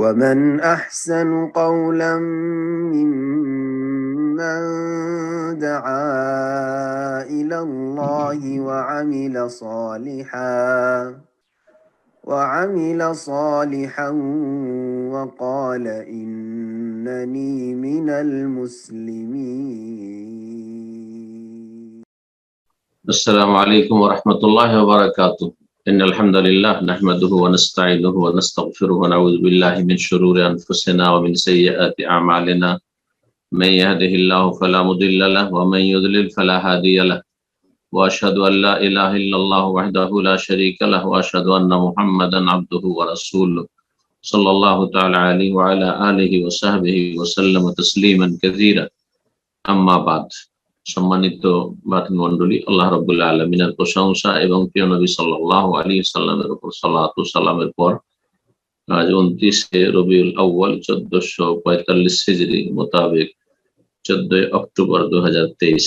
ومن أحسن قولا ممن دعا إلى الله وعمل صالحا وقال إنني من المسلمين. السلام عليكم ورحمة الله وبركاته. إن الحمد لله نحمده ونستعينه ونستغفره ونعوذ بالله من شرور أنفسنا ومن سيئات أعمالنا من يهده الله فلا مضل له ومن يضلل فلا هادي له وأشهد أن لا إله إلا الله وحده لا شريك له وأشهد أن محمدا عبده ورسوله صلى الله تعالى عليه وعلى آله وصحبه وسلم تسليما كثيرا أما بعد। সম্মানিত ভাতৃমণ্ডলী, আল্লাহ রাব্বুল আলামিনের প্রশংসা এবং প্রিয় নবী সাল্লাল্লাহু আলাইহি সাল্লামের উপর সালাত ও সালামের পর আজ 29 রবিউল আউয়াল 1445 হিজরি মোতাবেক 14 অক্টোবর 2023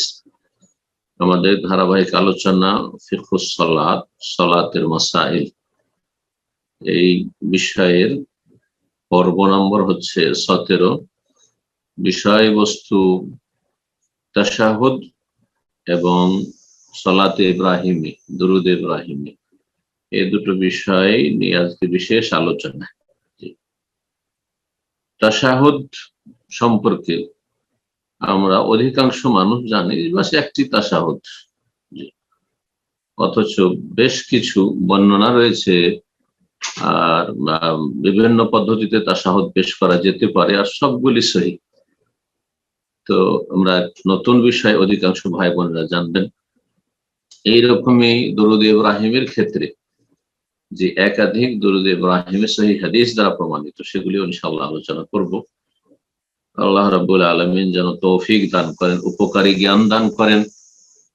আমাদের ধারাবাহিক আলোচনা ফিকহুস সালাত, সালাতের মাসাইল, এই বিষয়ের পর্ব নম্বর হচ্ছে 17। বিষয়বস্তু তাশাহুদ এবং সালাতে ইব্রাহিমী, দুরুদ ইব্রাহিমী, এই দুটো বিষয় নিয়ে আজকে বিশেষ আলোচনা। তাশাহুদ সম্পর্কে আমরা অধিকাংশ মানুষ জানি বাস একটি তাশাহুদ, অথচ বেশ কিছু বর্ণনা রয়েছে আর বিভিন্ন পদ্ধতিতে তাশাহুদ পেশ করা যেতে পারে, আর সবগুলি সহিহ। তো আমরা নতুন বিষয় অধিকাংশ ভাই বোনেরা জানবেন। এইরকমই দুরুদ ইব্রাহিমের ক্ষেত্রে যে একাধিক দুরুদ ইব্রাহিমের সহিহ হাদিস দ্বারা প্রমাণিত, সেগুলি ইনশাআল্লাহ আলোচনা করব। আল্লাহ রাব্বুল আলামিন যেন তৌফিক দান করেন, উপকারী জ্ঞান দান করেন,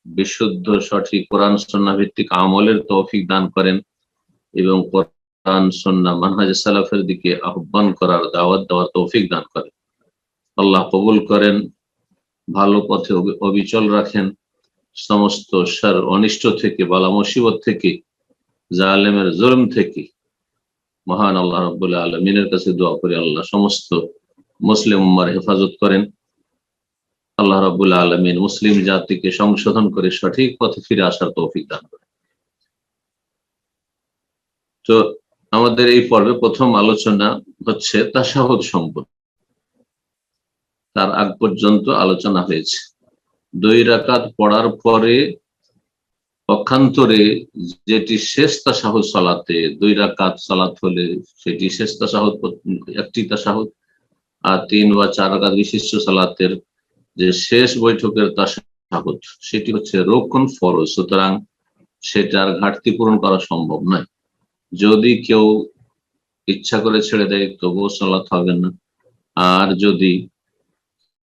বিশুদ্ধ সঠিক কোরআন সুন্নাহ ভিত্তিক আমলের তৌফিক দান করেন এবং কোরআন সুন্নাহ মানহাজ সালাফের দিকে আহ্বান করার, দাওয়াত দেওয়ার তৌফিক দান করেন। আল্লাহ কবুল করেন, ভালো পথে অবিচল রাখেন, সমস্ত শার অনিষ্ট থেকে, বালা মুসিবত থেকে, জালেমের জুলম থেকে মহান আল্লাহ রাব্বুল আলামিনের কাছে দোয়া করি আল্লাহ সমস্ত মুসলিম উম্মার হেফাজত করেন। আল্লাহ রাব্বুল আলামিন মুসলিম জাতিকে সংশোধন করে সঠিক পথে ফিরে আসার তৌফিক দান করেন। তো আমাদের এই পর্বে প্রথম আলোচনা হচ্ছে তাশাহুদ সম্পর্কে। তার আগ পর্যন্ত আলোচনা হয়েছে 2 রাকাত পড়ার পরে পক্ষান্তরে যেটি শেষ তাশাহুদ সালাতে, 2 রাকাত সালাত হলে সেটি শেষ তাশাহুদ, একটি তাশাহুদ, আর 3 বা 4 রাকাত বিশিষ্ট সালাতের যে শেষ বৈঠকের তাশাহুদ সেটি হচ্ছে রুকন, ফরজ। সুতরাং সেটার ঘাটতি পূরণ করা সম্ভব নয়। যদি কেউ ইচ্ছা করে ছেড়ে দেয় তবুও সালাত হবে না, আর যদি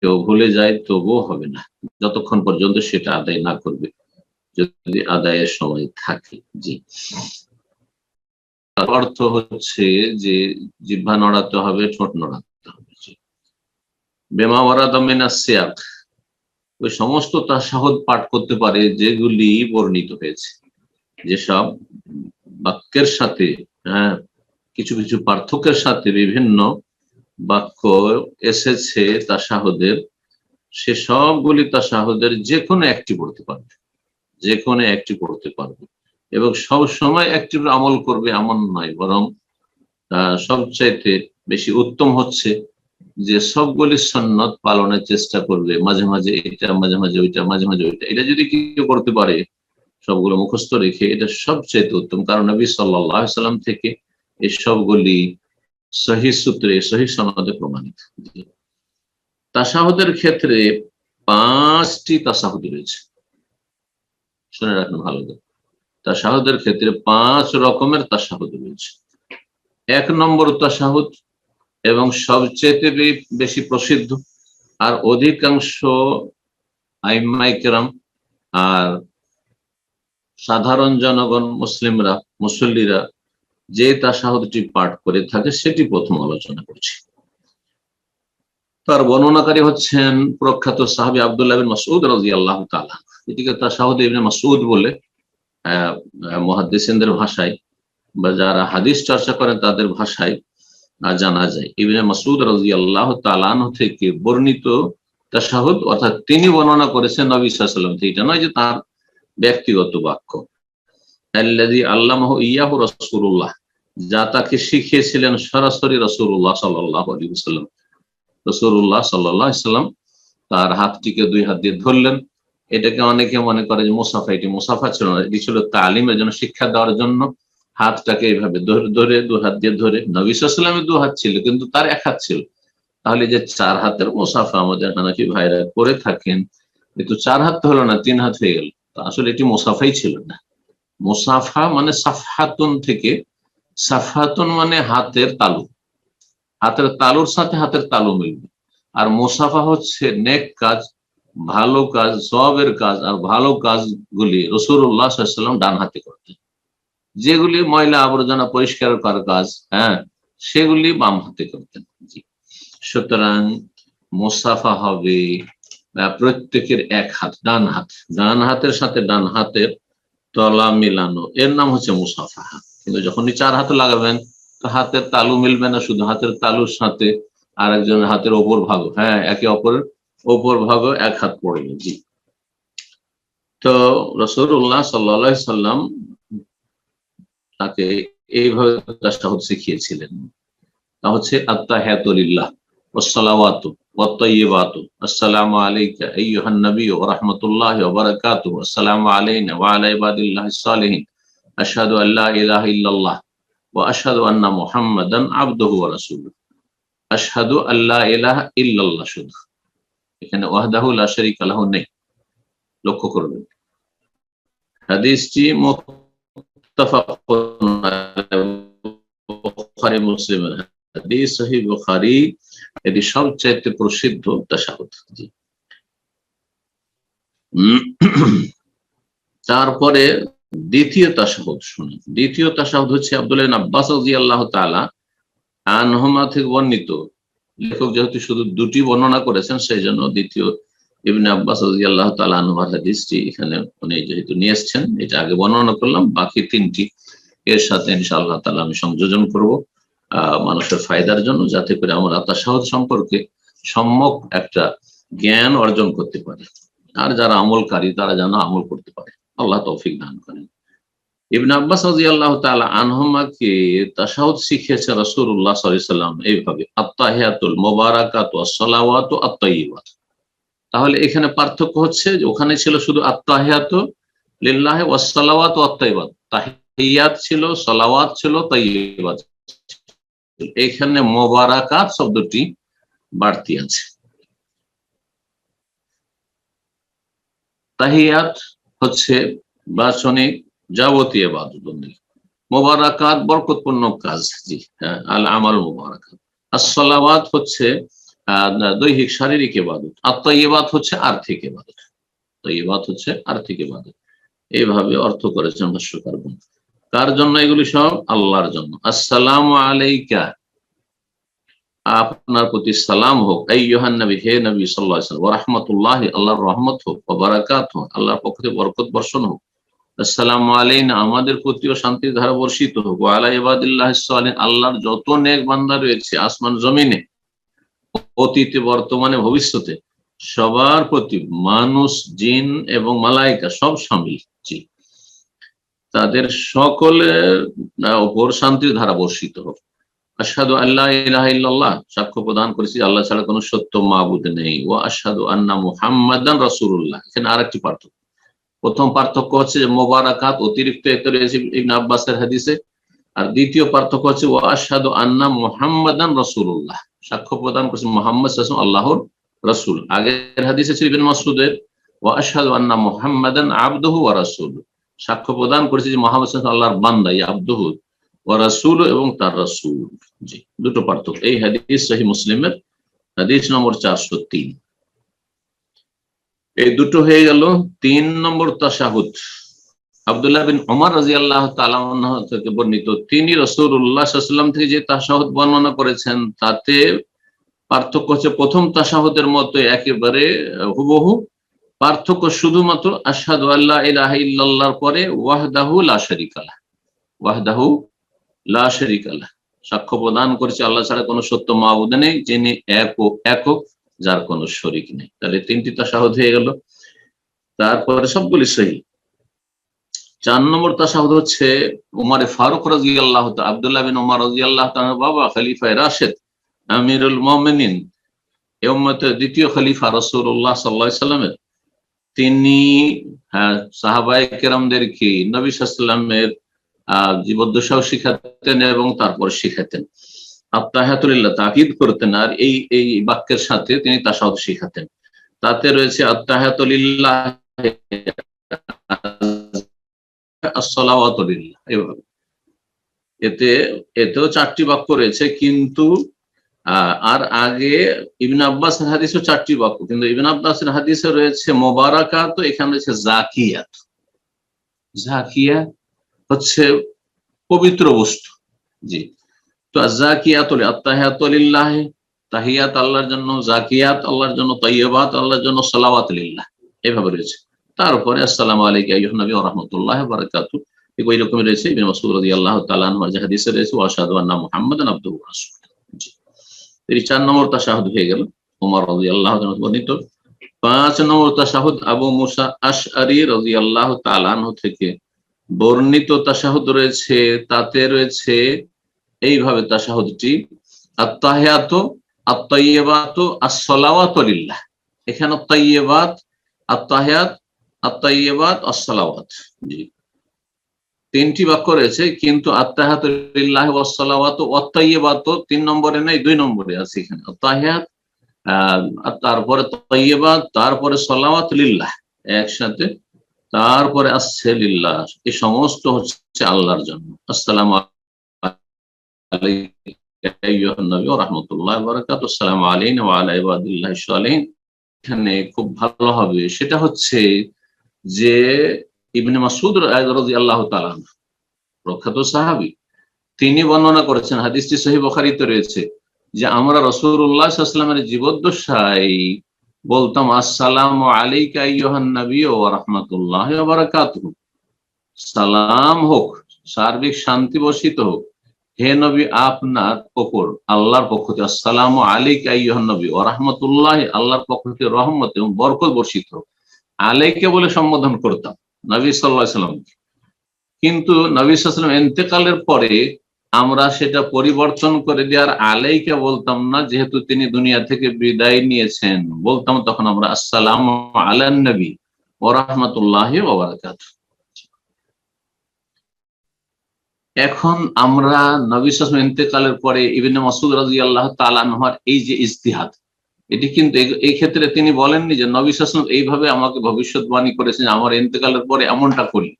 কেউ ভুলে যায় তবুও হবে না, যতক্ষণ পর্যন্ত সেটা আদায় না করবে, যদি আদায়ের সময় থাকে। জি, অর্থ হচ্ছে যে জিহ্বা নড়াতে হবে, ঠোঁট নড়াতে হবে। বেমা ওয়ারাদা মিনাস সিয়াক, ওই সমস্ত তাশাহুদ পাঠ করতে পারে যেগুলি বর্ণিত হয়েছে, যেসব বাক্যের সাথে কিছু কিছু পার্থক্যের সাথে বিভিন্ন বাক্য এসেছে তাশাহুদের, সে সবগুলি তাশাহুদের যে কোনো একটি পড়তে পারবে, যে কোনো একটি পড়তে পারবে এবং সব সময় একটি আমল করবে এমন নয়, বরং সবচাইতে বেশি উত্তম হচ্ছে যে সবগুলি সুন্নাত পালনের চেষ্টা করবে, মাঝে মাঝে এটা, মাঝে মাঝে ওইটা, মাঝে মাঝে ওইটা। এটা যদি কেউ করতে পারে সবগুলো মুখস্থ রেখে, এটা সবচাইতে উত্তম, কারণ নবী সাল্লাল্লাহু আলাইহি সাল্লাম থেকে এই সবগুলি সহিহ সূত্রে, সহিহ সনদে প্রমাণিত। তাশাহুদের ক্ষেত্রে 5টি তাশাহুদ রয়েছে, শুনে রাখুন ভালো করে। তাশাহুদের ক্ষেত্রে 5 রকমের তাশাহুদ রয়েছে। 1 নম্বর তাশাহুদ এবং সবচেয়ে বেশি প্রসিদ্ধ, আর অধিকাংশ আইম্মায়ে কেরাম আর সাধারণ জনগণ, মুসলিমরা, মুসল্লিরা যে তাশাহুদটি পাঠ করে থাকে সেটি প্রথম আলোচনা করছি। তার বর্ণনাকারী হচ্ছেন প্রখ্যাত সাহাবী আব্দুল্লাহ বিন মাসউদ রাদিয়াল্লাহু তাআলা। এটিকে তাশাহুদ ইবনে মাসউদ বলে মুহাদ্দিসিনদের ভাষায়, বা যারা হাদিস চর্চা করেন তাদের ভাষায় জানা যায়। ইবনে মাসউদ রাদিয়াল্লাহু তাআলা আনহু থেকে বর্ণিত তাশাহুদ, অর্থাৎ তিনি বর্ণনা করেছেন নবী সাল্লাল্লাহু আলাইহি ওয়াসাল্লাম থেকে, এটা নয় যে তার ব্যক্তিগত বাক্য। আল্লাযী আল্লামাহু ইয়াহু রাসূলুল্লাহ, যা তাকে শিখিয়েছিলেন সরাসরি রাসূলুল্লাহ সাল্লাল্লাহু আলাইহি ওয়াসাল্লাম। রাসূলুল্লাহ সাল্লাল্লাহু আলাইহি ওয়াসাল্লাম তার হাতটিকে দুই হাত দিয়ে ধরলেন। এটাকে অনেকে মনে করে যে মুসাফা, এটি মুসাফা ছিল না, এটি ছিল তালিমের জন্য, শিক্ষা দেওয়ার জন্য। হাতটাকে এইভাবে ধরে দু হাত দিয়ে ধরে, নবী সাল্লাল্লাহু আলাইহি ওয়াসাল্লামের দু হাত ছিল কিন্তু তার এক হাত ছিল। তাহলে যে 4 হাতের মুসাফা আমাদের হানাফি ভাইরা করে থাকেন, কিন্তু 4 হাত হলো না, 3 হাত হয়ে গেল। আসলে এটি মুসাফাই ছিল না। মুসাফা মানে সাফহাতুন থেকে, সাফহাতুন মানে হাতের তালু, হাতের তালুর সাথে হাতের তালু মিলবে। আর মুসাফা হচ্ছে নেক কাজ, ভালো কাজ, সওয়াবের কাজ। আর ভালো কাজগুলি রাসূলুল্লাহ সাল্লাল্লাহু আলাইহি ওয়াসাল্লাম ডান হাতে করতেন। যেগুলি ময়লা আবর্জনা পরিষ্কার করার কাজ, সেগুলি বাম হাতে করতেন। জি, সুতরাং মুসাফা হবে প্রত্যেকের এক হাত, ডান হাত, ডান হাতের সাথে ডান হাতের তলা মিলানো, এর নাম হচ্ছে মুসাফা। কিন্তু যখনই 4 হাতে লাগাবেন তো হাতের তালু মিলবে না, শুধু হাতের তালুর সাথে আরেকজনের হাতের ওপর ভাগ, একে অপরের ওপর ভাগ এক হাত পড়বে। জি, তো রাসূলুল্লাহ সাল্লাল্লাহু আলাইহি সাল্লাম তাকে এইভাবে তাশাহুদ শিখিয়েছিলেন। তা হচ্ছে আত্তাহিয়াতু লিল্লাহ ওয়াস সালাওয়াতু ওয়াত তাইয়্যিবাতু, আসসালামু আলাইকা আইয়ুহান নবী ওয়া রাহমাতুল্লাহি ওয়া বারাকাতুহু, আসসালামু আলাইনা ওয়া আলা ইবাদিল্লাহিস সালিহিন, আশহাদু আল্লা ইলাহা ইল্লাল্লাহ ওয়া আশহাদু আন্না মুহাম্মাদান আবদুহু ওয়া রাসূলুহু। আশহাদু আল্লা ইলাহা ইল্লাল্লাহ, শুধু এখানে ওয়াহদাহু লা শারীকা লাহু নেই, লক্ষ্য করবেন। হাদিসটি মুত্তাফাকুন আলাইহি, বুখারী মুসলিমের হাদিস, সহিহ বুখারী, এটি সবচেয়ে প্রসিদ্ধ তাশাহুদ। জি, তারপরে দ্বিতীয় তাশাহুদ শুনুন। দ্বিতীয় তাশাহুদ হচ্ছে আব্দুল্লাহ ইবনে আব্বাস রাদিয়াল্লাহু তাআলা আনহুমা থেকে বর্ণিত। লেখক যেহেতু শুধু দুটি বর্ণনা করেছেন, সেই জন্য দ্বিতীয় ইবনে আব্বাস রাদিয়াল্লাহু তাআলা আনহুর হাদিসটি এখানে উনি যেহেতু নিয়ে এসেছেন, এটা আগে বর্ণনা করলাম, বাকি তিনটি এর সাথে ইনশাআল্লাহ তাআলা আমি সংযোজন করব মানুষের ফায়দার জন্য, যাতে করে আমরা তাশাহুদ সম্পর্কে সম্যক একটা জ্ঞান অর্জন করতে পারি, আর যারা আমলকারী তারা যেন আমল করতে পারে। আল্লাহ তৌফিক দান করেন। ইবনে আব্বাস রাদিয়াল্লাহু তাআলা আনহুমাকে তাশাহুদ শিখিয়েছে রাসূলুল্লাহ সাল্লাল্লাহু আলাইহি ওয়াসাল্লাম এইভাবে, আত্তাহিয়াতুল মুবারাকাতু ওয়াস সালাওয়াতু আত তাইয়্যিবাত। তাহলে এখানে পার্থক্য হচ্ছে যে ওখানে ছিল শুধু আত্তাহিয়াতু লিল্লাহি ওয়াস সালাওয়াতু আত তাইয়্যিবাত, তাহিয়াত ছিল, সালাওয়াত ছিল, তাইয়্যিবাত। এখানে মুবারাকাত শব্দটি বাড়তি আছে। তাহিয়াত হচ্ছে বাচনিক যাবতীয় ইবাদত বন্দেগী, মুবারাকাত বরকতপূর্ণ কাজ। জি, আল আমাল মুবারাকাত। as-সালাওয়াত হচ্ছে দৈহিক শারীরিক ইবাদত, আর তাইয়্যিবাত হচ্ছে আর্থিক ইবাদত। তাইয়্যিবাত হচ্ছে আর্থিক ইবাদত, এইভাবে অর্থ করেছেন ভাষ্যকার। কার জন্য এগুলি সব? আল্লাহর জন্য। আসসালামু আলাইকা, আপনার প্রতি সালাম হোক, আইয়ুহান নবী, হে নবী সাল্লাল্লাহু আলাইহি ওয়াসাল্লাম, ওয়া রাহমাতুল্লাহি, আল্লাহর রহমত হোক, ওয়া বারাকাতুহু, আল্লাহর পক্ষ থেকে বরকত বর্ষণ হোক, আসসালামু আলাইনা, আমাদের প্রতিও শান্তির ধারা বর্ষিত হোক, ওয়া আলা ইবাদিল্লাহিস সালিহিন, আল্লাহর যত নেক বান্দা রয়েছে আসমান জমিনে, অতীতে বর্তমানে ভবিষ্যতে, সবার প্রতি, মানুষ জিন এবং মালায়েকা সব শামিল, জি, তাদের সকলের উপর শান্তির ধারা বর্ষিত হোক। আশহাদু আল্লা ইলাহা ইল্লাল্লাহ, সাক্ষ্য প্রদান করেছি আল্লাহ ছাড়া কোনো সত্য মাবুদ নেই। ওয়া আশহাদু আন্না মুহাম্মাদান রাসূলুল্লাহ। এখানে আরেকটি পার্থক্য। প্রথম পার্থক্য হচ্ছে যে মুবারাকাত অতিরিক্ত এতে রয়েছে ইবনে আব্বাসের হাদিসে, আর দ্বিতীয় পার্থক্য হচ্ছে ওয়া আশহাদু আন্না মুহাম্মাদান রাসূলুল্লাহ, সাক্ষ্য প্রদান করেছে মুহাম্মদ সাল্লাল্লাহু আলাইহি ওয়াসাল্লাম আল্লাহর রাসূল। আগের হাদিসে ছিল ইবনে মাসউদের ওয়া আশহাদু আন্না মুহাম্মাদান আবদুহু ওয়া রাসূলুহু, সাক্ষ্য প্রদান করেছে যে মুহাম্মদ সাল্লাল্লাহু আলাইহি ওয়াসাল্লাম আল্লাহর বান্দা, ইয়া আবদুহু ওয়া রাসূলুহু, এবং তার রাসূল। জি, দুটো পার্থক্য। এই হাদিস সহিহ মুসলিমের হাদিস নম্বর 403। এই দুটো হয়ে গেল 3 নম্বর তাশাহুদ। আব্দুল্লাহ বিন ওমর রাদিয়াল্লাহু তাআলা আনহু থেকে বর্ণিত, তিনি রাসূলুল্লাহ সাল্লাল্লাহু আলাইহি ওয়াসাল্লাম থেকে যে তাশাহুদ বর্ণনা করেছেন তাতে পার্থক্য হচ্ছে প্রথম তাশাহুদের মতো একেবারে হুবহু। পার্থক্য শুধুমাত্র আশহাদু আল্লা ইলাহা ইল্লাল্লাহর পরে ওয়াহদাহু লা শারীকা লাহ, ওয়াহদাহু লা শারীকা লাহ, সাক্ষ্য প্রদান করেছি আল্লাহ ছাড়া কোনো সত্য মাবুদ নেই, যিনি একক, যার কোনো শরিক নেই। তাহলে 3টি তাশাহুদ হয়ে গেল। তারপরে সবগুলি সহি। 4 নম্বর তাশাহুদ হচ্ছে উমরে ফারুক রাদিয়াল্লাহু তাআলা, আব্দুল্লাহ বিন উমর রাদিয়াল্লাহু তাআলা বাবা, খলিফায়ে রাশিদ, আমিরুল মুমিনিন, এই উম্মতের দ্বিতীয় খলিফা রাসূলুল্লাহ সাল্লাল্লাহু আলাইহি সাল্লামের, তিনি সাহাবায়ে কেরামদেরকে নবী সাল্লাল্লাহু আলাইহি সাল্লামের জীবদ্দশাও শিখাতেন এবং তারপর শিখাতেন। আত্তাহিয়াতুলিল্লাহ তাকিদ করতেন, আর এই বাক্যের সাথে তিনি তাশাহুদ শিখাতেন। তাতে রয়েছে আত্তাহিয়াতুলিল্লাহ আসসালাওয়াতুলিল্লাহ, এভাবে। এতেও 4টি বাক্য রয়েছে, কিন্তু আর আগে ইবনে আব্বাসের হাদিসও 4টি বাক্য, কিন্তু ইবনে আব্বাসের হাদিসে রয়েছে মোবারাকাত, এখানে রয়েছে জাকিয়াত। জাকিয়া হচ্ছে পবিত্র বস্তু। জি, তো জাকিয়াতুল আত্তাহিয়াতুলিল্লাহ, তাহিয়াত আল্লাহর জন্য, জাকিয়াত আল্লাহর জন্য, তাইয়্যিবাত আল্লাহর জন্য, সালাওয়াত লিল্লাহ, এভাবে রয়েছে। তারপরে আসসালামু আলাইকা আইয়ুহান নবী ওয়া রাহমাতুল্লাহি ওয়া বারাকাতুহু, ওই রকম রয়েছে ইবনে মাসউদ রাদিয়াল্লাহু তাআলা আনহু যে হাদিসে রয়েছে ওয়া আশহাদু আন্না মুহাম্মাদান আবদুহু ওয়া রাসূলুহু। জি, এই 4 নম্বর তাশাহুদ হয়ে গেল ওমর রাদিয়াল্লাহু তাআলা বর্ণিত। 5 নম্বর তাশাহুদ আবু মুসা আশআরী রাদিয়াল্লাহু তাআলা আনহু থেকে বর্ণিত তাশাহুদ রয়েছে। তাতে রয়েছে এইভাবে তাশাহুদটি, আত্তাহিয়াতু আত-তাইয়্যিবাতু আস-সালাওয়াতু লিল্লাহ। এখানে তাইয়্যিবাত, আত্তাহিয়াত, আত-তাইয়্যিবাত, আস-সালাওয়াত, জি, 3টি বাক্য রয়েছে, কিন্তু আত্তাহিয়াতু লিল্লাহ ওয়াস সালাওয়াতু ওয়াত তাইয়্যিবাতু 3 নম্বরে নেই, 2 নম্বরে আছে এখানে। আত্তাহিয়াত, তারপরে তাইয়্যিবাত, তারপরে সালাওয়াত লিল্লাহ একসাথে, তারপরে আসছে লিল্লাহ। এই সমস্ত হচ্ছে আল্লাহর জন্য। আসসালামু আলাইকা আইয়ুহান নবী ওয়া রাহমাতুল্লাহি ওয়া বারাকাতুহু, আসসালামু আলাইনা ওয়া আলা ইবাদিল্লাহিস সালিহিন। এখানে খুব ভালো হবে সেটা হচ্ছে যে ইবনে মাসউদ রাদিয়াল্লাহু তাআলা, প্রখ্যাত সাহাবী, তিনি বর্ণনা করেছেন, হাদিসটি সহিহ বুখারীতে রয়েছে, যে আমরা রাসূলুল্লাহ সাল্লাল্লাহু আলাইহি ওয়াসাল্লামের জীবদ্দশায় বলতাম আসসালামু আলাইকা আইয়ুহান নবী ওয়া রাহমাতুল্লাহি ওয়া বারাকাতুহু, সালাম হোক, সার্বিক শান্তি বর্ষিত হোক হে নবী আপনার উপর আল্লাহর পক্ষ থেকে, আসসালামু আলাইকা আইয়ুহান নবী ওয়া রাহমাতুল্লাহি, আল্লাহর পক্ষ থেকে রহমত এবং বরকত বর্ষিত হোক। আলাইকা বলে সম্বোধন করতাম নবী সাল্লাল্লাহু আলাইহি ওয়াসাল্লামকে, কিন্তু নবী সাল্লাল্লাহু আলাইহি ওয়াসাল্লাম ইন্তেকালের পরে আমরা সেটা পরিবর্তন করে দিয়ে আর আলাইকা বলতাম না, যেহেতু তিনি দুনিয়া থেকে বিদায় নিয়েছেন, বলতাম তখন আমরা আসসালামু আলান নবী ওয়া রাহমাতুল্লাহি ওয়া বারাকাতুহু। এখন আমরা নবী সাল্লাল্লাহু আলাইহি ওয়াসাল্লাম ইন্তেকালের পরে ইবনে মাসউদ রাদিয়াল্লাহু তাআলা আনহুর এই যে ইজতিহাদ, এটি কিন্তু এই ক্ষেত্রে তিনি বলেননি যে নবী সাল্লাল্লাহু আলাইহি ওয়াসাল্লাম এইভাবে আমাকে ভবিষ্যৎবাণী করেছেন আমার ইন্তেকালের পরে এমনটা করি,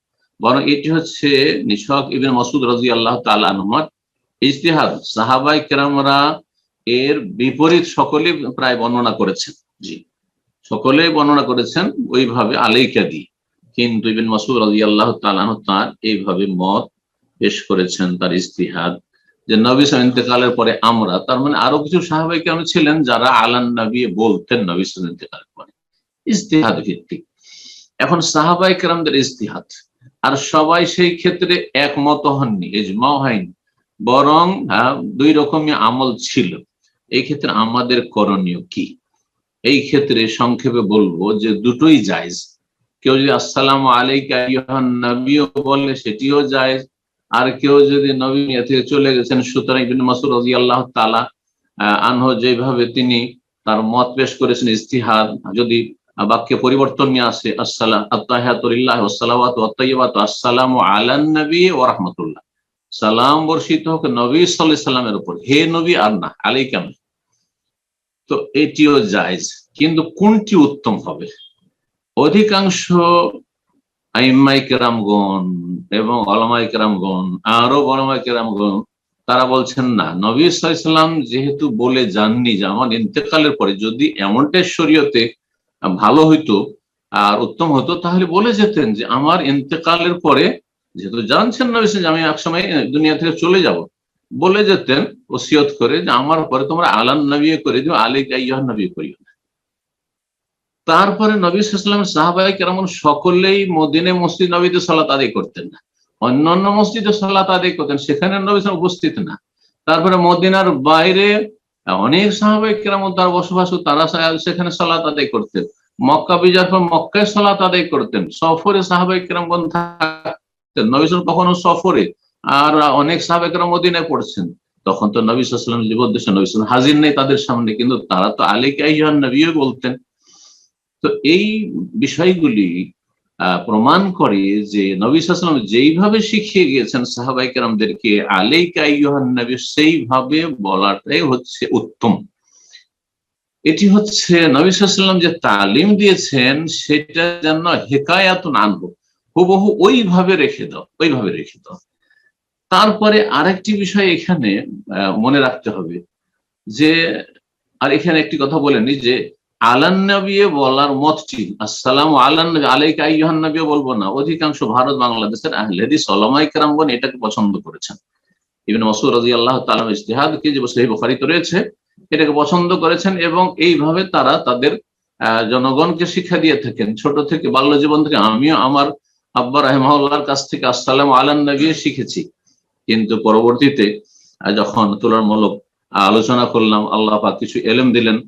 বরং এটি হচ্ছে নিছক ইবনে মাসউদ রাদিয়াল্লাহু তাআলা আনহুর ইজতিহাদ। সাহাবায়ে কেরামরা এর বিপরীত সকলেই প্রায় বর্ণনা করেছেন। জি, সকলেই বর্ণনা করেছেন ওইভাবে আলাইকা দিয়ে, কিন্তু ইবনে মাসউদ রাদিয়াল্লাহু তাআলা আনহু তার এইভাবে মত পেশ করেছেন, তার ইজতিহাদ, যে নবী সাল্লাল্লাহু আলাইহি ওয়াসাল্লাম ইন্তেকালের পরে আমরা, তার মানে আরো কিছু সাহাবায়ে কেরাম ছিলেন যারা আলান নবী বলতেন নবী সাল্লাল্লাহু আলাইহি ওয়াসাল্লাম ইন্তেকালের পরে, ইজতিহাদ ভিত্তিক। এখন সাহাবায়ে কেরামদের ইজতিহাদ, আর সবাই সেই ক্ষেত্রে একমত হননি, ইজমা হয়নি, বরং 2 রকমের আমল ছিল। এই ক্ষেত্রে আমাদের করণীয় কি? এই ক্ষেত্রে সংক্ষেপে বলবো যে দুটোই জায়েজ। কেউ যদি আসসালামু আলাইকা আইয়ুহান নবী বলে সেটিও জায়েজ, আর কেউ যদি নবী থেকে চলে গেছেন, সুতরাং ইবনে মাসউদ রাদিয়াল্লাহু তাআলা আনহু যেভাবে তিনি তার মত পেশ করেছেন ইজতিহাদ, যদি বাক্যে পরিবর্তন নিয়ে আসে, আত্তাহিয়াতু লিল্লাহি ওয়াস সালাওয়াতু ওয়াত তাইয়্যিবাতু আসসালামু আলান নবী ওয়া রাহমাতুল্লাহ, সালাম বর্ষিত হোক নবী সাল্লাল্লাহু আলাইহি সাল্লামের উপর, হে নবী আর না আলাইকা, তো এটিও জায়েজ। কিন্তু কোনটি উত্তম হবে? অধিকাংশ আইম্মায়ে কেরামগণ এবং উলামায়ে কেরামগণ, আরো উলামায়ে কেরামগণ, তারা বলছেন না, নবী সাল্লাল্লাহু আলাইহি সাল্লাম যেহেতু বলে যাননি যে আমার ইন্তেকালের পরে, যদি এমনটাই শরীয়তে ভালো হইতো আর উত্তম হতো তাহলে বলে যেতেন যে আমার ইন্তেকালের পরে, যেহেতু জানছেন নবী সাল্লাল্লাহু আলাইহি সাল্লাম আমি একসময় দুনিয়া থেকে চলে যাব, বলে যেতেন ওসিয়ত করে যে আমার পরে তোমরা আলান নবী করে দিও, আলাইকা আইয়ুহান নবী করিও না। তারপরে নবী সাল্লাল্লাহু আলাইহি ওয়াসাল্লাম সাহাবায়ে কেরাম সকলেই মদিনা মসজিদ নববীতে সালাত আদায় করতেন না, অন্যান্য মসজিদে সালাত আদায় করতেন, সেখানে নবী সাল্লাল্লাহু আলাইহি ওয়াসাল্লাম উপস্থিত না। তারপরে মদিনার বাইরে অনেক সাহাবায়ে কেরাম তার বসবাস, তারা সেখানে সালাত আদায় করতেন। মক্কা বিজয়ের পর মক্কায় সালাত আদায় করতেন। সফরে সাহাবায়ে কেরামগণ থাকতেন, নবী সাল্লাল্লাহু আলাইহি ওয়াসাল্লাম কখনো সফরে, আর অনেক সাহাবায়ে কেরাম মদিনায় পড়ছেন। তখন তো নবী সাল্লাল্লাহু আলাইহি ওয়াসাল্লাম জীবদ্দশায় নবী সাল্লাল্লাহু আলাইহি ওয়াসাল্লাম হাজির নেই তাদের সামনে, কিন্তু তারা তো আলাইকা আইয়ুহান নবিয়্যু বলতেন। তো এই বিষয়গুলি প্রমাণ করে যে নবী সাল্লাল্লাহু আলাইহি ওয়াসাল্লাম যেইভাবে শিখিয়ে গিয়েছেন সাহাবায়ে কেরামদেরকে আলাইকা আইয়ুহান নবী, সেইভাবে বলাটাই হচ্ছে উত্তম। এটি হচ্ছে নবী সাল্লাল্লাহু আলাইহি ওয়াসাল্লাম যে তালিম দিয়েছেন সেটা যেন হিকায়াতুন আনহু, হুবহু ওইভাবে রেখে দাও, ওইভাবে রেখে দাও। তারপরে আরেকটি বিষয় এখানে মনে রাখতে হবে যে, আর এখানে একটি কথা বলেনি যে আলান নবী বলার মতটি, আসসালামু আলান নবী, আলাইকা আইয়ুহান নবী বলবো না। অধিকাংশ ভারত বাংলাদেশের আহলে হাদিস উলামায়ে কেরামগণ এটাকে পছন্দ করেছেন। ইবনে মাসউদ রাদিয়াল্লাহু তাআলা ইজতিহাদ কি যে সহিহ বুখারীতে রয়েছে, এটাকে পছন্দ করেছেন এবং এইভাবে তারা তাদের জনগণকে শিক্ষা দিয়ে থাকেন। ছোট থেকে, বাল্য জীবন থেকে আমিও আমার আব্বা রাহিমাহুল্লাহর কাছ থেকে আসসালামু আলান নবী শিখেছি। কিন্তু পরবর্তীতে যখন তুলনামূলক আলোচনা করলাম, আল্লাহ পাক কিছু ইলম দিলেন,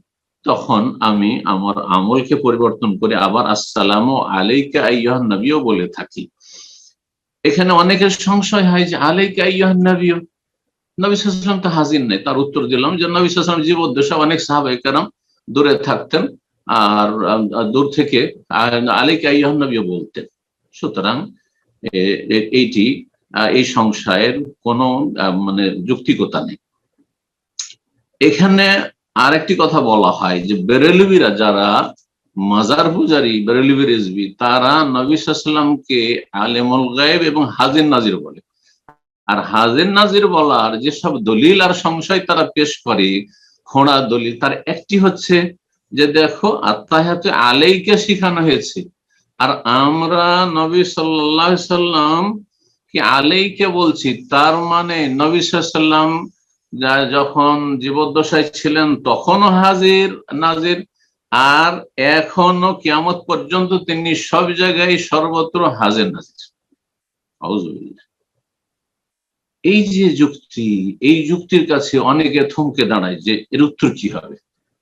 তখন আমি আমার আমলকে পরিবর্তন করে আবার আসসালামু আলাইকা আইয়ুহান নবিয়্যু বলে থাকি। এখানে অনেকের সংশয় হয় যে আলাইকা আইয়ুহান নবিয়্যু, নবী সাল্লাল্লাহু আলাইহি ওয়াসাল্লাম তো হাজির নেই। তার উত্তর দিলাম যে নবী সাল্লাল্লাহু আলাইহি ওয়াসাল্লাম জীবদ্দশায় অনেক সাহাবায়ে কেরাম দূরে থাকতেন, আর দূর থেকে আলাইকা আইয়ুহান নবিয়্যু বলতেন। সুতরাং এইটি এই সংশয়ের কোনো মানে যৌক্তিকতা নেই। এখানে আরেকটি কথা বলা হয় যে বেরেলভিরা যারা মাজার পূজারী, বেরেলভি রিজভী, তারা নবী সাল্লাল্লাহু আলাইহি ওয়াসাল্লামকে আলেমুল গায়ব এবং হাজির নাজির বলে। আর হাজির নাজির বলার যেসব দলিল আর সংশয় তারা পেশ করে, খোঁড়া দলিল, তার একটি হচ্ছে যে দেখো আত্তাহিয়াতু আলাইকা শিখানো হয়েছে, আর আমরা নবী সাল্লাল্লাহু আলাইহি ওয়াসাল্লাম কি আলাইকা বলছি, তার মানে নবী সাল্লাল্লাহু আলাইহি ওয়াসাল্লাম যখন জীবদ্দশায় ছিলেন তখনও হাজির নাজির, আর এখনো কিয়ামত পর্যন্ত তিনি সব জায়গায় সর্বত্র হাজির নাজির। আউযুবিল্লাহ। এই যে যুক্তি, এই যুক্তির কাছে অনেকে থমকে দাঁড়ায় যে এর উত্তর কি হবে।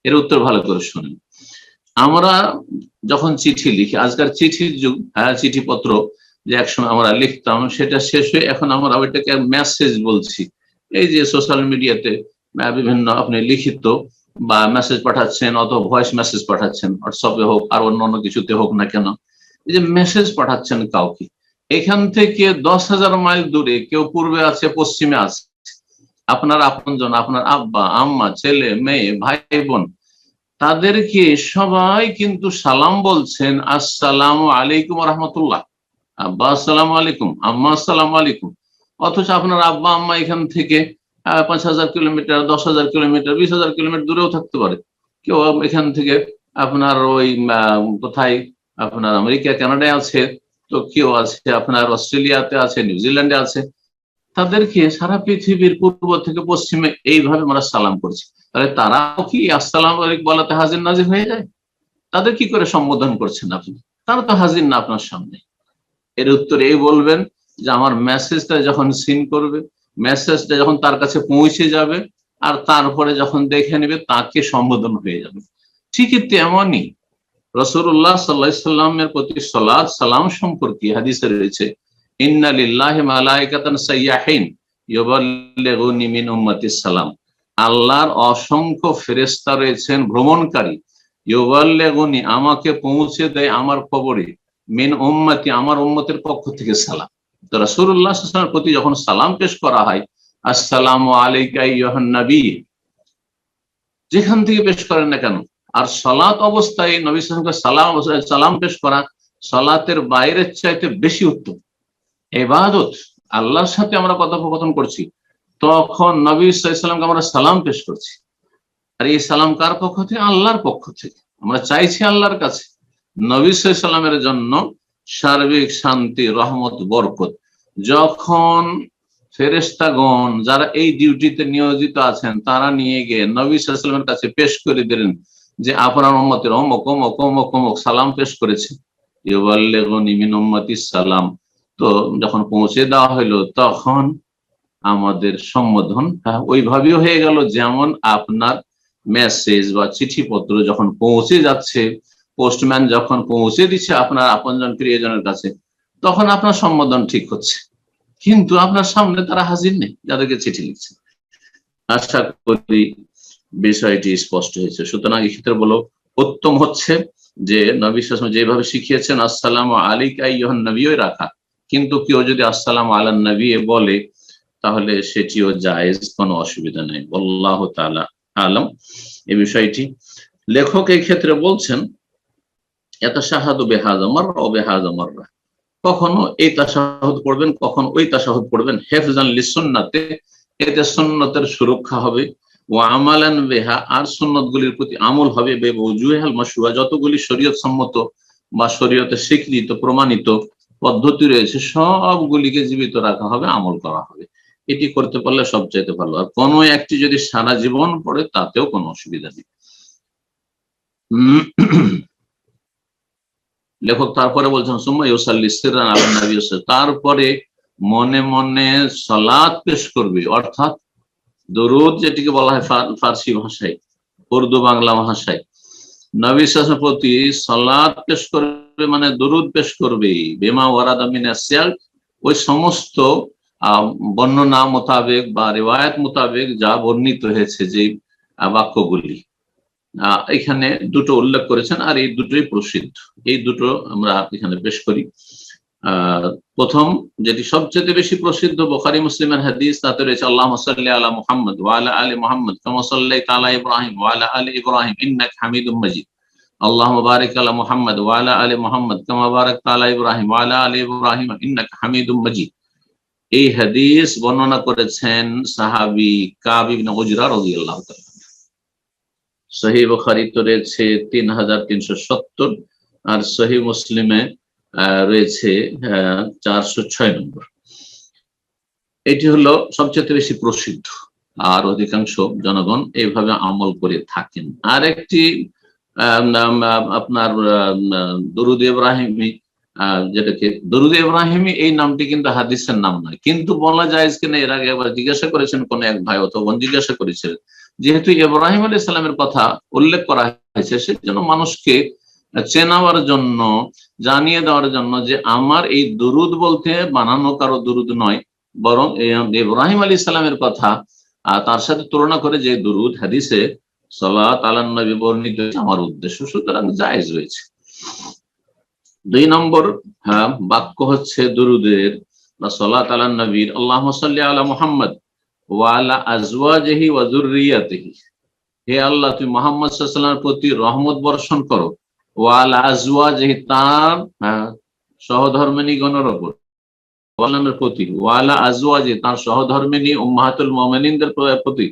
এর উত্তর ভালো করে শুনেন। আমরা যখন চিঠি লিখি, আজকাল চিঠির যুগ, চিঠিপত্র যে একসময় আমরা লিখতাম সেটা শেষ হয়ে এখন আমরা ওইটাকে মেসেজ বলছি। এই যে সোশ্যাল মিডিয়াতে বিভিন্ন আপনি লিখিত বা মেসেজ পাঠাচ্ছেন অথবা ভয়েস মেসেজ পাঠাচ্ছেন, হোয়াটসঅ্যাপে হোক আর অন্যান্য কিছুতে হোক না কেন, এই যে মেসেজ পাঠাচ্ছেন কাউকে, এখান থেকে 10,000 মাইল দূরে কেউ পূর্বে আছে, পশ্চিমে আছে, আপনার আপনজন, আপনার আব্বা আম্মা, ছেলে মেয়ে, ভাই বোন, তাদেরকে সবাই কিন্তু সালাম বলছেন, আসসালামু আলাইকুম ওয়া রাহমাতুল্লাহ। আব্বা আসসালামু আলাইকুম, আম্মা আসসালামু আলাইকুম। অথচ আপনার আব্বা আম্মা এখান থেকে 5,000 কিলোমিটার, 10,000 কিলোমিটার, 20,000 কিলোমিটার দূরেও থাকতে পারে। কেউ এখান থেকে আপনার ওই কোথায় আপনার আমেরিকা, কানাডায় আছে, তো কেউ আছে আপনার অস্ট্রেলিয়াতে আছে, নিউজিল্যান্ডে আছে। তাদেরকে সারা পৃথিবীর পূর্ব থেকে পশ্চিমে এইভাবে আমরা সালাম করছি। তাহলে তারাও কি আসসালামু আলাইকুম বলাতে হাজির নাজির হয়ে যায়? তাদের কি করে সম্বোধন করছেন আপনি? তারা তো হাজির না আপনার সামনে। এর উত্তরে এই বলবেন যে আমার মেসেজটা যখন সিন করবে, মেসেজটা যখন তার কাছে পৌঁছে যাবে, আর তারপরে যখন দেখে নেবে তাকে সম্বোধন হয়ে যাবে। ঠিকই তেমনই রাসূলুল্লাহ সাল্লাল্লাহু আলাইহি ওয়াসাল্লামের প্রতি সালাত সালাম সম্পর্কে হাদিসে রয়েছে, ইন্না লিল্লাহি মালাইকাতান সাইয়াহিন ইউবাল্লিগুনি মিন উম্মাতিস সালাম। আল্লাহর অসংখ্য ফেরেশতা রয়েছেন ভ্রমণকারী, ইউবাল্লিগুনি আমাকে পৌঁছে দেয় আমার খবরে, মিন উম্মতি আমার উম্মতের পক্ষ থেকে সালাম। তো রাসূলুল্লাহ সাল্লাল্লাহু আলাইহি ওয়াসাল্লামের প্রতি যখন সালাম পেশ করা হয়, আসসালামু আলাইকা আইয়ুহান নবী, যেখান থেকে পেশ করেন না কেন, আর সালাত অবস্থায় নবী সাল্লাল্লাহু আলাইহি ওয়াসাল্লাম সালাম পেশ করা সালাতের বাইরের চাইতে বেশি উত্তম। ইবাদত, আল্লাহর সাথে আমরা কথোপকথন করছি, তখন নবী সাল্লাল্লাহু আলাইহি ওয়াসাল্লামকে আমরা সালাম পেশ করছি, আর এই সালাম কার পক্ষ থেকে? আল্লাহর পক্ষ থেকে। আমরা চাইছি আল্লাহর কাছে নবী সাল্লাল্লাহু আলাইহি ওয়াসাল্লামের জন্য সার্বিক শান্তি, রহমত, বরকত। যখন ফেরেশতাগণ যারা এই ডিউটিতে নিয়োজিত আছেন তারা নিয়ে গিয়ে নবী সাল্লাল্লাহু আলাইহি ওয়াসাল্লামের কাছে পেশ করে দিলেন যে আপনার উম্মতের অমুক অমুক অমুক অমুক সালাম পেশ করেছে, ইউবাল্লিগুনি মিন উম্মাতিস সালাম। তো যখন পৌঁছে দেওয়া হলো তখন আমাদের সম্বোধন ওইভাবেও হয়ে গেল, যেমন আপনার মেসেজ বা চিঠিপত্র যখন পৌঁছে যাচ্ছে, পোস্টম্যান যখন পৌঁছে দিচ্ছে আপনার আপনজন প্রিয়জনের কাছে, তখন আপনার সম্বোধন ঠিক হচ্ছে, কিন্তু আপনার সামনে তারা হাজির নেই যাদেরকে চিঠি লিখছে। আশা করি বিষয়টি স্পষ্ট হয়েছে। সুতরাং এই ক্ষেত্রে বলো উত্তম হচ্ছে যে নবী সাল্লাল্লাহু আলাইহি ওয়াসাল্লাম যেভাবে শিখিয়েছেন আসসালামু আলাইকা আইয়ুহান নবিয়্যই রাখা, কিন্তু কেউ যদি আসসালামু আলান নবী বলে তাহলে সেটিও জায়েজ, কোনো অসুবিধা নেই। আল্লাহু তাআলা আলাম এই বিষয়টি। লেখক এই ক্ষেত্রে বলছেন ইয়াতাশাহাদু বিহাযা মাররা ওয়া বিহাযা মাররা, কখনো এই তাশাহুদ পড়বেন, কখনো ওই তাশাহুদ পড়বেন, হিফজান লিসুন্নাতে, এতে সুন্নতের সুরক্ষা হবে, ওয়া আমালান বিহা, আর সুন্নতগুলির প্রতি আমল হবে, বিওজুহিল মাশরুআ, যতগুলি শরীয়ত সম্মত বা শরীয়তে স্বীকৃত প্রমাণিত পদ্ধতি রয়েছে সবগুলিকে জীবিত রাখা হবে, আমল করা হবে। এটি করতে পারলে সবচাইতে ভালো। আর কোনো একটি যদি সারা জীবন পড়ে তাতেও কোনো অসুবিধা নেই। লেখক তারপরে বলছেন সুম্মা ইউসাল্লি সিররান আলা নবী, তারপরে মনে মনে সালাত পেশ করবে, অর্থাৎ দরুদ যেটিকে বলা হয় ফার্সি ভাষায়, উর্দু বাংলা ভাষায়, নবী সাল্লাল্লাহু আলাইহি প্রতি সালাত পেশ করবে, মানে দরুদ পেশ করবে, বিমা ওয়ারাদা মিন আসিয়াল, ওই সমস্ত বর্ণনা মোতাবেক বা রিওয়ায়াত মোতাবেক যা বর্ণিত হয়েছে, যে বাক্যগুলি এখানে দুটো উল্লেখ করেছেন, আর এই দুটোই প্রসিদ্ধ। এই দুটো আমরা এখানে পেশ করি। প্রথম যেটি সবচেয়ে বেশি প্রসিদ্ধ বুখারী মুসলিমের হাদিস, তাতে রয়েছে আল্লাহুম্মা সাল্লি আলা মুহাম্মদ ওয়া আলা আলি মুহাম্মদ কামা সাল্লাইতা আলা ইব্রাহিম ওয়া আলা আলি ইব্রাহিম ইন্নাকা হামিদুম মাজিদ, আল্লাহুম্মা বারিক আলা মুহাম্মদ ওয়া আলা আলি মুহাম্মদ কামা বারাকতা আলা ইব্রাহিম ওয়া আলা আলি ইব্রাহিম ইন্নাকা হামিদুম মাজিদ। এই হাদিস বর্ণনা করেছেন সাহাবী কাব ইবনে উজরা রাদিয়াল্লাহু তাআলা। সহিহ বুখারীতে রয়েছে 3370, আর সহিহ মুসলিমে রয়েছে 406 নম্বর। এটি হলো সবচেয়ে বেশি প্রসিদ্ধ, আর অধিকাংশ জনগণ এইভাবে আমল করে থাকেন। আর একটি আপনার দরুদ ইব্রাহিমি, যেটাকে দরুদ ইব্রাহিমি, এই নামটি কিন্তু হাদিসের নাম নয়, কিন্তু বলা যায় কিনা এর আগে একবার জিজ্ঞাসা করেছেন কোন এক ভাই অথবা জিজ্ঞাসা করেছিলেন, যেহেতু ইব্রাহিম আলাইহিস সালামের কথা উল্লেখ করা হয়েছে, সেজন্য মানুষকে চেনাবার জন্য, জানিয়ে দেওয়ার জন্য যে আমার এই দরুদ বলতে বানানো কারো দরুদ নয়, বরং ইব্রাহিম আলাইহিস সালামের কথা তার সাথে তুলনা করে যে দরুদ হাদিসে সালাত আলান নবী বর্ণিত আমার উদ্দেশ্য, সুতরাং জায়েজ রয়েছে। 2 নম্বর বাক্য হচ্ছে দরুদের বা সালাত আলান নবীর, আল্লাহুম্মা সাল্লি আলা মুহাম্মদ ওয়া আলা আজওয়াজিহি ওয়া যুররিয়াতিহি, হে আল্লাহ তুমি মুহাম্মদ সাল্লাল্লাহু আলাইহি ওয়াসাল্লামের প্রতি রহমত বর্ষণ করো, ওয়া আলা আজওয়াজিহি, তার সহধর্মিণীগণের উপর, প্রতি, ওয়া আলা আজওয়াজিহি, তার সহধর্মিণী উম্মাহাতুল মুমিনিনদের প্রতি,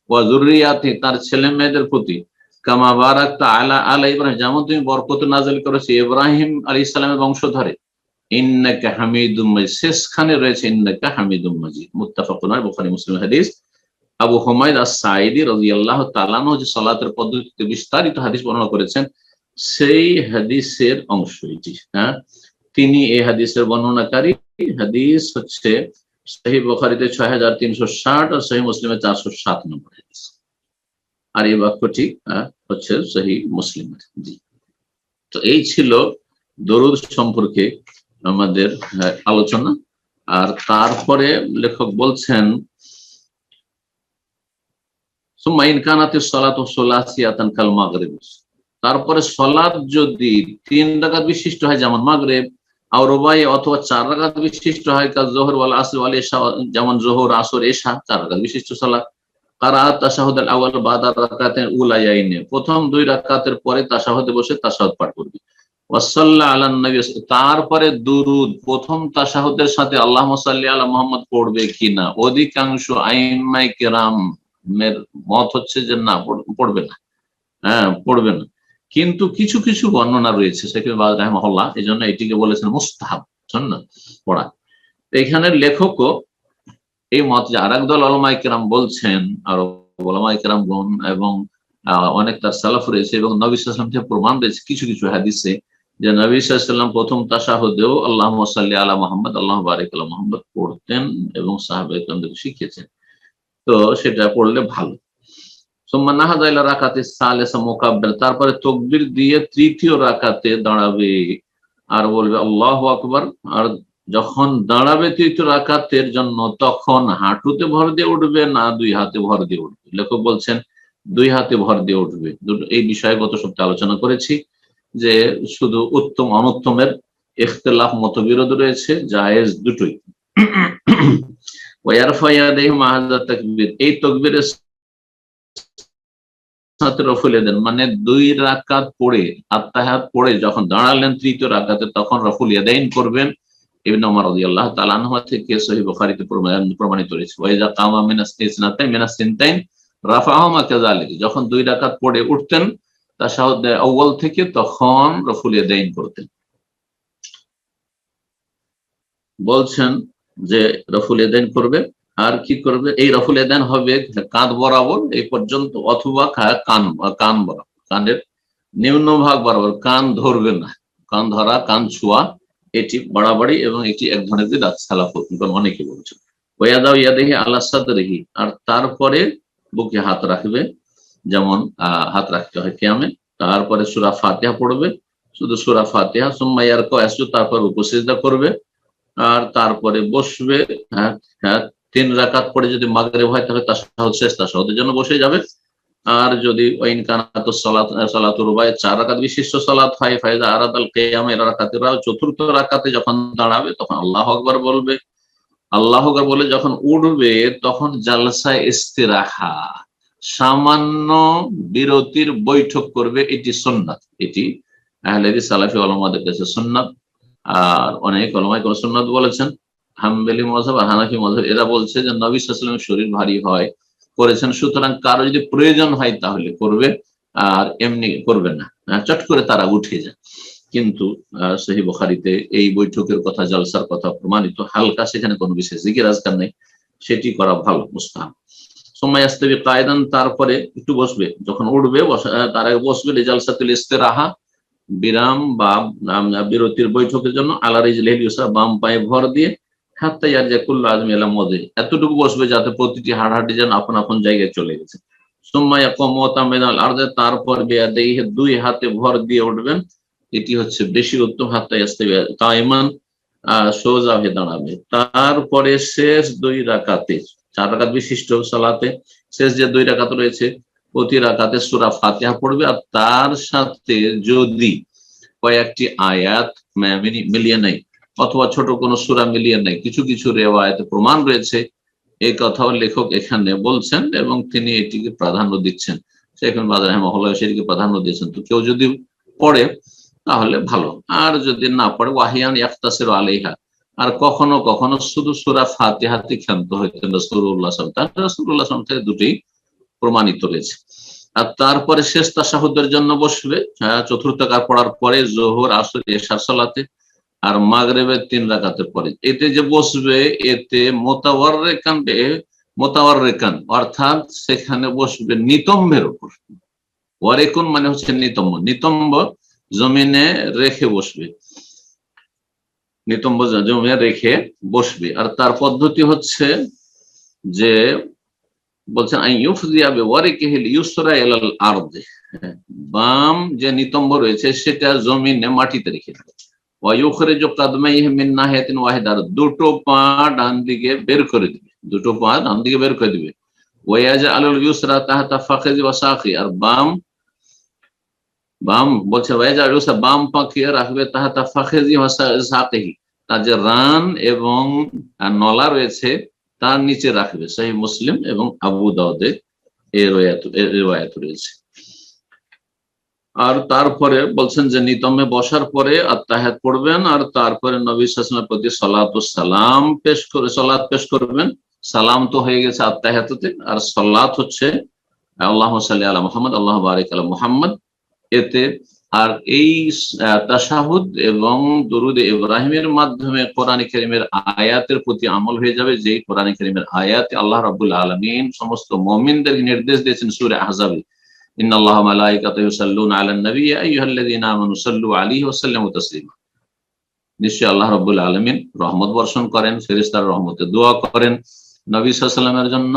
ওয়া যুররিয়াতিহি, তার ছেলে মেয়েদের প্রতি, কামা বারাকতা আলা আলা ইব্রাহিম, যেমন তুমি বরকত নাযিল করেছো ইব্রাহিম আলাইহিস সালামের বংশধরে, ইন্নাকা হামিদুম মাজিদ, শেষখানে রয়েছে ইন্নাকা হামিদুম মাজিদ, মুত্তাফাকুন আলাইহি, বুখারী মুসলিম হাদিস। আবু হুমায়দ আস-সাঈদী রাদিয়াল্লাহু তাআলা আনহু যে সালাতের পদ্ধতিতে বিস্তারিত হাদিস বর্ণনা করেছেন, সেই হাদিসের অংশ এটি। তিনি এই হাদিসের বর্ণনাকারী। হাদিস হচ্ছে সহিহ বুখারীতে 6360 আর সহিহ মুসলিমে 407 নম্বর হাদিস, আর এই বাক্যটি হচ্ছে সহিহ মুসলিমের। জি, তো এই ছিল দরুদ সম্পর্কে আমাদের আলোচনা। আর তারপরে লেখক বলছেন সুম্মা ইন কানাতিস সালাতু সুলাসিয়াতান কাল মাগরিব, তারপরে সালাত যদি 3 রাকাত বিশিষ্ট হয় যেমন মাগরিব, আর রুবাই অথবা 4 রাকাত বিশিষ্ট হয় কাল যোহর ওয়াল আসর ওয়াল ইশা, যেমন যোহর আসর এশা 4 রাকাত বিশিষ্ট সালাত, কারাআত তাশাহুদ আল আউয়াল বাদা রাকাতাইন উলায়াইনে, প্রথম 2 রাকাতের পরে তাশাহুদে বসে তাশাহুদ পাঠ করবে, ওয়াসাল্লা আলান নবী, তারপরে দুরুদ প্রথম তাশাহুদের সাথে আল্লাহুম্মা সাল্লি আলা মুহাম্মদ পড়বে কিনা, অধিকাংশ আইম্মায়ে কেরামের মত হচ্ছে যে না, পড়বে না, পড়বে না, কিন্তু কিছু কিছু বর্ণনা রয়েছে শেখ বাজ রাহিমাহুল্লাহ, এই জন্য এটিকে বলেছেন মুস্তাহাব সুন্নাত পড়া। এখানে লেখকও এই মত, যে আরেক দল উলামায়ে কেরাম বলছেন, আর উলামায়ে কেরামগণ এবং অনেক তার সালাফ রয়েছে এবং নবী সাল্লাল্লাহু আলাইহি ওয়াসাল্লাম থেকে প্রমাণ রয়েছে কিছু কিছু হাদিসে, যে নবী সাল্লাল্লাহু আলাইহি ওয়াসাল্লাম প্রথম তাশাহুদেও আল্লাহুম্মা সাল্লি আলা মুহাম্মদ আল্লাহুম্মা বারিক আলা মুহাম্মদ পড়তেন এবং সাহাবায়ে কেরামদের শিখিয়েছেন। তো সেটা পড়লে ভালো। সুম্মা নাহাদা ইলা রাকাতি সালিসা মুকাব্বির, তারপরে তাকবীর দিয়ে তৃতীয় রাকাতে দাঁড়াবে আর বলবে আল্লাহু আকবার। আর যখন দাঁড়াবে তৃতীয় রাকাতের জন্য তখন হাঁটুতে ভর দিয়ে উঠবে না দুই হাতে ভর দিয়ে উঠবে? লেখক বলছেন দুই হাতে ভর দিয়ে উঠবে। এই বিষয়ে গত সপ্তাহে আলোচনা করেছি যে শুধু উত্তম অনুত্তমের ইখতিলাফ মতবিরোধ রয়েছে, জায়েজ দুটোই। ওয়ারফা ইয়াদাইহি মা'আ তাকবীর, এই তাকবীরের সাথে রফুল ইয়াদাইন মানে দুই রাকাত পড়ে আত্তাহিয়াত পড়ে যখন দাঁড়ালেন তৃতীয় রাকাতে তখন রফুল ইয়াদাইন করবেন। ইবনে ওমর রাদিয়াল্লাহু তাআলা আনহু থেকে সহিহ বুখারীতে প্রমাণিত রয়েছে। ওয়া ইযা কামা মিনাস সিনতাইন রাফাহুমা কাযালিক, যখন দুই রাকাত পড়ে উঠতেন তাশাহুদ আউয়াল থেকে তখন রফুল ইয়াদাইন করতেন। বলছেন যে রফুল ইয়াদাইন করবে। আর কি করবে? এই রফুল ইয়াদাইন হবে কাঁধ বরাবর এই পর্যন্ত অথবা কান বরাবর, কানের নিম্ন ভাগ বরাবর। কান ধরবে না, কান ধরা কান ছোঁয়া এটি বাড়াবাড়ি এবং এটি এক ধরনের বিদআত সালাফ অনেকে বলছেন। ওয়াদাউ ইয়াদিহি আলা সাদরিহি, আর তারপরে বুকে হাত রাখবে, যেমন হাত রাখতে হয় কিয়ামে। তারপরে সূরা ফাতিহা পড়বে, শুধু সূরা ফাতিহা। সুম্মা ইয়ারকা ইয়াসজুদ, তারপর রুকু সিজদা করবে আর তারপরে বসবে। হ্যাঁ হ্যাঁ, 3 রাকাত পড়ে যদি মাগরিব হয় তাহলে তাশাহুদ শেষ তাশাহুদের জন্য বসে যাবে। আর যদি ওয়াইন কানাতুস সালাতু রুবাই 4 রাকাত বিশিষ্ট সালাত হয় ফাইদা আরাদাল কিয়াম ইলা রাকাতিরা, চতুর্থ রাকাতে যখন দাঁড়াবে তখন আল্লাহু আকবার বলবে। আল্লাহু আকবার বলে যখন উঠবে তখন জালসায়ে ইস্তিরাহা, সামান্য বিরতির বৈঠক করবে। এটি সুন্নাত, এটি আহলে হাদিস সালাফি উলামাদের কাছে সুন্নাত। আর অনেক উলামায়ে কেরাম সুন্নাত বলেছেন। হাম্বলি মাযহাব আর হানাফি মাযহাব এরা বলছে যে নবী সাল্লাল্লাহু আলাইহি ওয়াসাল্লামের শরীর ভারী হয় করেছেন, সুতরাং কারো যদি প্রয়োজন হয় তাহলে করবে আর এমনি করবে না, চট করে তারা উঠে যায়। কিন্তু সহিহ বুখারীতে এই বৈঠকের কথা, জলসার কথা প্রমাণিত, হালকা, সেখানে কোনো বিশেষ জিকির আজকার নেই, সেটি করা ভালো, মুস্তাহাব। সুম্মা ইয়াস্তাবি কায়দান, তারপরে একটু বসবে, যখন উঠবে তার আগে বসবে লিজালসাতুল ইস্তিরাহা, বিরাম বা বিরতির বৈঠকের জন্য, আলা রিজলিহিল ইউসরা, বাম পায়ে ভর দিয়ে, হাত্তা ইয়ারজা কুল্লু আযমি ইলা মাওদি, এতটুকু বসবে যাতে প্রতিটি হাড় যেন আপন আপন জায়গায় চলে গেছে। সুম্মা ইয়াকুমু মুতামিদাল আরদে, তারপর বিয়াদাইহি, দুই হাতে ভর দিয়ে উঠবেন, এটি হচ্ছে বেশি উত্তম। হাত্তা ইয়াস্তাবি কায়মান, সোজা হয়ে দাঁড়াবে। তারপরে শেষ 2 রাকাতে, 4 রাকাত বিশিষ্ট সালাতে শেষ যে 2 রাকাত রয়েছে প্রতি রাকাতে সূরা ফাতিহা পড়বে। আর তার সাথে যদি কয়েকটি আয়াত মিলিয়ে নেয় অথবা ছোট কোন সূরা মিলিয়ে নেয়, কিছু কিছু রিওয়ায়াতে প্রমাণ রয়েছে, এই কথাও লেখক এখানে বলছেন এবং তিনি এটিকে প্রাধান্য দিচ্ছেন। শেখ বাজার রাহিমাহুল্লাহ সেটিকে প্রাধান্য দিয়েছেন। তো কেউ যদি পড়ে তাহলে ভালো, আর যদি না পড়ে ওয়াহিয়ান ইয়াখতাসিরু আলাইহা, আর কখনো কখনো শুধু সূরা ফাতিহাতে ক্ষান্ত হইতেন রাসূলুল্লাহ সাল্লাল্লাহু আলাইহি ওয়াসাল্লাম। রাসূলুল্লাহ সাল্লাল্লাহু আলাইহি ওয়াসাল্লাম থেকে দুটি প্রমাণিত রয়েছে। আর তারপরে শেষ তাশাহুদের জন্য বসবে, চতুর্থ রাকাত পড়ার পরে যোহর, আসর, এশার সালাতে আর মাগরিবের 3 রাকাতের পরে। এতে যে বসবে এতে মোতাওয়াররিকান অর্থাৎ সেখানে বসবে নিতম্বের উপর। ওয়ারিকুন মানে হচ্ছে নিতম্ব, নিতম্ব জমিনে রেখে বসবে, নিতম্ব জমিনে রেখে বসবে। আর তার পদ্ধতি হচ্ছে যে বলছেন আইয়ুফদিয়া বিওয়ারিকিহিল ইউসরা ইলাল আরদি, বাম যে নিতম্ব রয়েছে সেটা জমিনে মাটিতে রেখে দেবে। ওয়া ইউখরিজু কাদমাইহি মিন নাহিয়াতিন ওয়াহিদা, দুটো পা ডান দিকে বের করে দিবে, দুটো পা ডান দিকে বের করে দিবে। ওয়া ইয়াজআলুল ইউসরা তাহতা ফাখিজি ওয়া সাকি, আর বাম বলছে বাম পাকে রাখবে তাহতা ফাখিজি ওয়া সাকিহি, তার যে রান এবং নলা রয়েছে তার নিচে রাখবে। সহিহ মুসলিম এবং আবু দাউদে এর রিওয়ায়াত রয়েছে। আর তারপরে বলছেন যে নিতম্বে বসার পরে আত্তাহিয়াত পড়বেন আর তারপরে নবী সাল্লাল্লাহু আলাইহি ওয়াসাল্লামের প্রতি সালাত পেশ করবেন। সালাম তো হয়ে গেছে আত্তাহিয়াতে, আর সালাত হচ্ছে আল্লাহুম্মা সাল্লি আলা মুহাম্মদ আল্লাহুম্মা বারিক আলা মুহাম্মদ এতে। আর এই তাশাহুদ এবং দুরুদ ইব্রাহিমের মাধ্যমে কোরআন কারীমের আয়াতের প্রতি আমল হয়ে যাবে, যেই কোরআন কারীমের আয়াতে আল্লাহ রাব্বুল আলামিন সমস্ত মুমিনদের নির্দেশ দিয়েছেন সূরা আহজাবে ইন্নাল্লাহা ওয়া মালাইকাতাহু ইউসাল্লুনা আলান নবী ইয়া আইয়ুহাল্লাযীনা আমানু সাল্লু আলাইহি ওয়া সাল্লিমু তাসলিমা। নিশ্চয়ই আল্লাহ রাব্বুল আলামিন রহমত বর্ষণ করেন, ফেরেশতারা রহমতে দোয়া করেন নবী সাল্লাল্লাহু আলাইহি ওয়াসাল্লামের জন্য।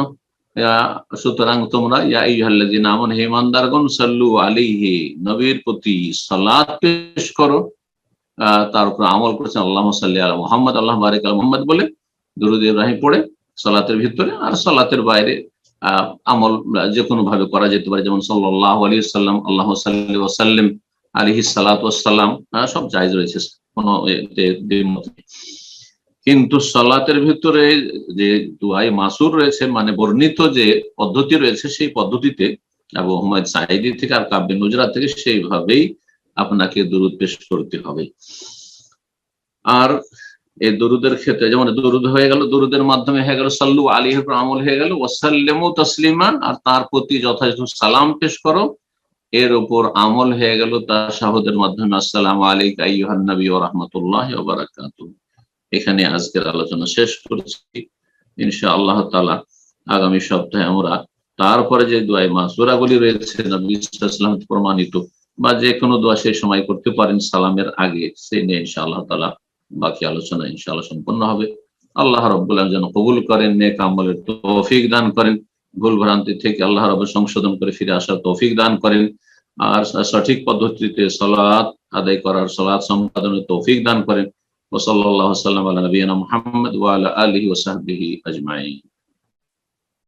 সুতরাং তোমরা ইয়া আইয়ুহাল্লাযীনা আমানু, হে ঈমানদারগণ, সাল্লু আলাইহি, নবীর প্রতি সালাত পেশ করো, তার উপর আমল করেছেন আল্লাহুম্মা সাল্লি আলা মুহাম্মদ আল্লাহুম্মা বারিক আলা মুহাম্মদ বলে দুরূদ ইব্রাহিম পড়ে সালাতের ভিতরে। আর সালাতের বাইরে আমল যে কোনো ভাবে করা যেতে পারে, যেমন সাল্লাল্লাহু আলাইহি ওয়াসাল্লাম, আল্লাহুম্মা সাল্লি ওয়া সাল্লিম আলাইহি সালাতু ওয়াস সালাম, সব জায়েজ রয়েছে, কোনো দ্বিমত নেই। কিন্তু সালাতের ভিতরে যে দুআয়ে মাসুর রয়েছে, মানে বর্ণিত যে পদ্ধতি রয়েছে, সেই পদ্ধতিতে আবু হুমায়দ সাঈদী থেকে আর কাব বিন উজরা থেকে সেইভাবেই আপনাকে দুরূদ পেশ করতে হবে। আর এই দুরুদের ক্ষেত্রে যেমন দুরুদ হয়ে গেল, দুরুদের মাধ্যমে হয়ে গেল সাল্লু আলাইহির উপর আমল হয়ে গেল, ওয়াসাল্লিমু তাসলিমান, আর তার প্রতি যথাযথ সালাম পেশ করো, এর উপর আমল হয়ে গেল তাশাহুদের মাধ্যমে আসসালামু আলাইকা আইয়ুহান নবী ওয়া রাহমাতুল্লাহি ওয়া বারাকাতুহু। এখানে আজকের আলোচনা শেষ করছি। ইনশাআল্লাহ তাআলা আগামী সপ্তাহে আমরা তারপরে যে দুআয়ে মাসুরাগুলি রয়েছে নবী সাল্লাল্লাহু আলাইহি ওয়াসাল্লাম প্রমাণিত, বা যে কোনো দোয়া সেই সময় করতে পারেন সালামের আগে, সেই নিয়ে ইনশাআল্লাহ তাআলা বাকি আলোচনা ইনশাআল্লাহ সম্পন্ন হবে। আল্লাহ রাব্বুল আলামিন যেন কবুল করেন, নেক আমলের তৌফিক দান করেন, ভুল ভ্রান্তি থেকে আল্লাহ রাব্বুল সংশোধন করে ফিরে আসার তৌফিক দান করেন, আর সঠিক পদ্ধতিতে সালাত আদায় করার, সালাত সম্পাদনের তৌফিক দান করেন। ওয়া সাল্লাল্লাহু আলা নবিয়িনা মুহাম্মদ ওয়া আলা আলিহি ওয়া সাহবিহি আজমাইন।